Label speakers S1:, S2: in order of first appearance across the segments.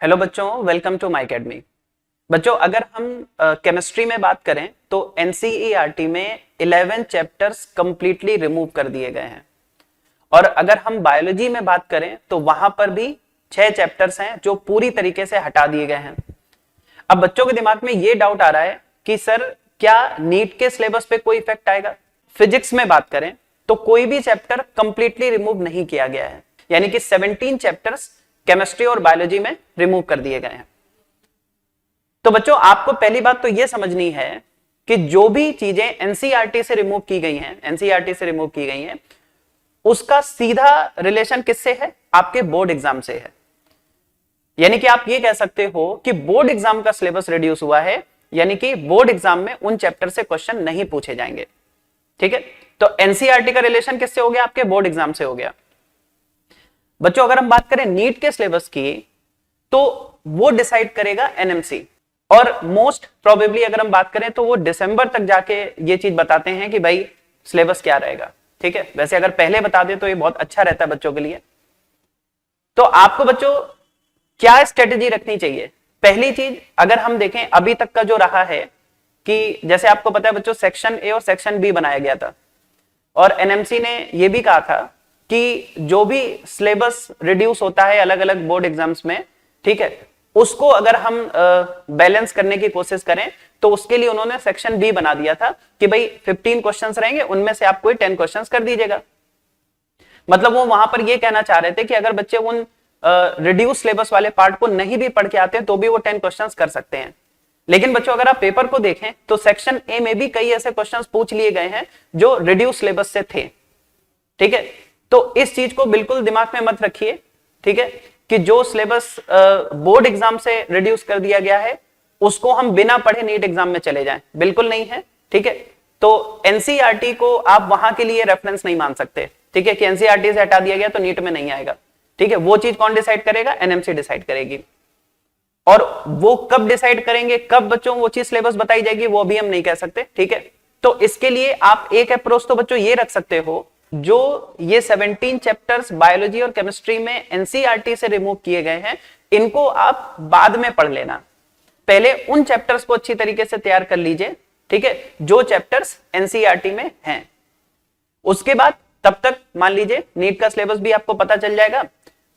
S1: Hello बच्चों, welcome to my academy. बच्चों, अगर हम केमिस्ट्री में बात करें तो एनसीईआरटी में 11 चैप्टर्स कंप्लीटली रिमूव कर दिए गए हैं। और अगर हम बायोलॉजी में बात करें तो वहां पर भी 6 चैप्टर्स हैं जो पूरी तरीके से हटा दिए गए हैं। अब बच्चों के दिमाग में ये डाउट आ रहा है कि सर क्या नीट के सिलेबस पे कोई इफेक्ट आएगा। फिजिक्स में बात करें तो कोई भी चैप्टर कंप्लीटली रिमूव नहीं किया गया है, यानी कि 17 चैप्टर्स केमिस्ट्री और बायोलॉजी में रिमूव कर दिए गए हैं। तो बच्चों, आपको पहली बात तो यह समझनी है कि जो भी चीजें एनसीईआरटी से रिमूव की गई हैं, उसका सीधा रिलेशन किससे है? आपके बोर्ड एग्जाम से है। यानी कि आप ये कह सकते हो कि बोर्ड एग्जाम का सिलेबस रिड्यूस हुआ है, यानी कि बोर्ड एग्जाम में उन चैप्टर से क्वेश्चन नहीं पूछे जाएंगे। ठीक है, तो एनसीईआरटी का रिलेशन किससे हो गया? आपके बोर्ड एग्जाम से हो गया। बच्चों, अगर हम बात करें नीट के सिलेबस की तो वो डिसाइड करेगा एनएमसी, और मोस्ट प्रोबेबली अगर हम बात करें तो वो दिसंबर तक जाके ये चीज बताते हैं कि भाई सिलेबस क्या रहेगा। ठीक है, वैसे अगर पहले बता दे तो ये बहुत अच्छा रहता है बच्चों के लिए। तो आपको बच्चों क्या स्ट्रेटेजी रखनी चाहिए? पहली चीज, अगर हम देखें अभी तक का जो रहा है कि जैसे आपको पता है बच्चों, सेक्शन ए और सेक्शन बी बनाया गया था और एनएमसी ने यह भी कहा था कि जो भी सिलेबस रिड्यूस होता है अलग अलग बोर्ड एग्जाम्स में, ठीक है, उसको अगर हम बैलेंस करने की कोशिश करें तो उसके लिए उन्होंने सेक्शन बी बना दिया था कि भाई 15 क्वेश्चंस रहेंगे, उनमें से आप कोई 10 क्वेश्चंस कर दीजिएगा। मतलब वो वहां पर ये कहना चाह रहे थे कि अगर बच्चे उन रिड्यूस सिलेबस वाले पार्ट को नहीं भी पढ़ के आते हैं तो भी वो 10 क्वेश्चंस कर सकते हैं। लेकिन बच्चों, अगर आप पेपर को देखें तो सेक्शन ए में भी कई ऐसे क्वेश्चंस पूछ लिए गए हैं जो रिड्यूस सिलेबस से थे। ठीक है, तो इस चीज को बिल्कुल दिमाग में मत रखिए, ठीक है, कि जो सिलेबस बोर्ड एग्जाम से रिड्यूस कर दिया गया है उसको हम बिना पढ़े नीट एग्जाम में चले जाएं, बिल्कुल नहीं है। ठीक है, तो एनसीईआरटी को आप वहां के लिए रेफरेंस नहीं मान सकते। ठीक है, कि एनसीईआरटी से हटा दिया गया तो नीट में नहीं आएगा। ठीक है, वो चीज कौन डिसाइड करेगा? एनएमसी डिसाइड करेगी। और वो कब डिसाइड करेंगे, कब बच्चों वो चीज सिलेबस बताई जाएगी, वो भी हम नहीं कह सकते। ठीक है, तो इसके लिए आप एक अप्रोच तो बच्चों ये रख सकते हो, जो ये 17 चैप्टर्स बायोलॉजी और केमिस्ट्री में एनसीईआरटी से रिमूव किए गए हैं, इनको आप बाद में पढ़ लेना। पहले उन चैप्टर्स को अच्छी तरीके से तैयार कर लीजिए, ठीक है, जो चैप्टर्स एनसीईआरटी में हैं। उसके बाद तब तक मान लीजिए नीट का सिलेबस भी आपको पता चल जाएगा।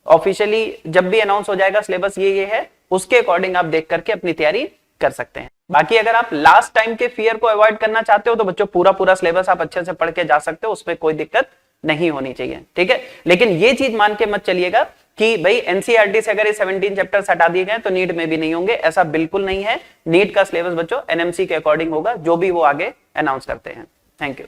S1: ऑफिशियली जब भी अनाउंस हो जाएगा सिलेबस ये है, उसके अकॉर्डिंग आप देख करके अपनी तैयारी कर सकते हैं। बाकी अगर आप लास्ट टाइम के फियर को अवॉइड करना चाहते हो तो बच्चों पूरा सिलेबस आप अच्छे से पढ़ के जा सकते हो, उसमें कोई दिक्कत नहीं होनी चाहिए। ठीक है, लेकिन ये चीज मान के मत चलिएगा कि भाई एनसीईआरटी से अगर ये 17 चैप्टर्स हटा दिए गए तो नीट में भी नहीं होंगे, ऐसा बिल्कुल नहीं है। नीट का सिलेबस बच्चों एनएमसी के अकॉर्डिंग होगा, जो भी वो आगे अनाउंस करते हैं। Thank you.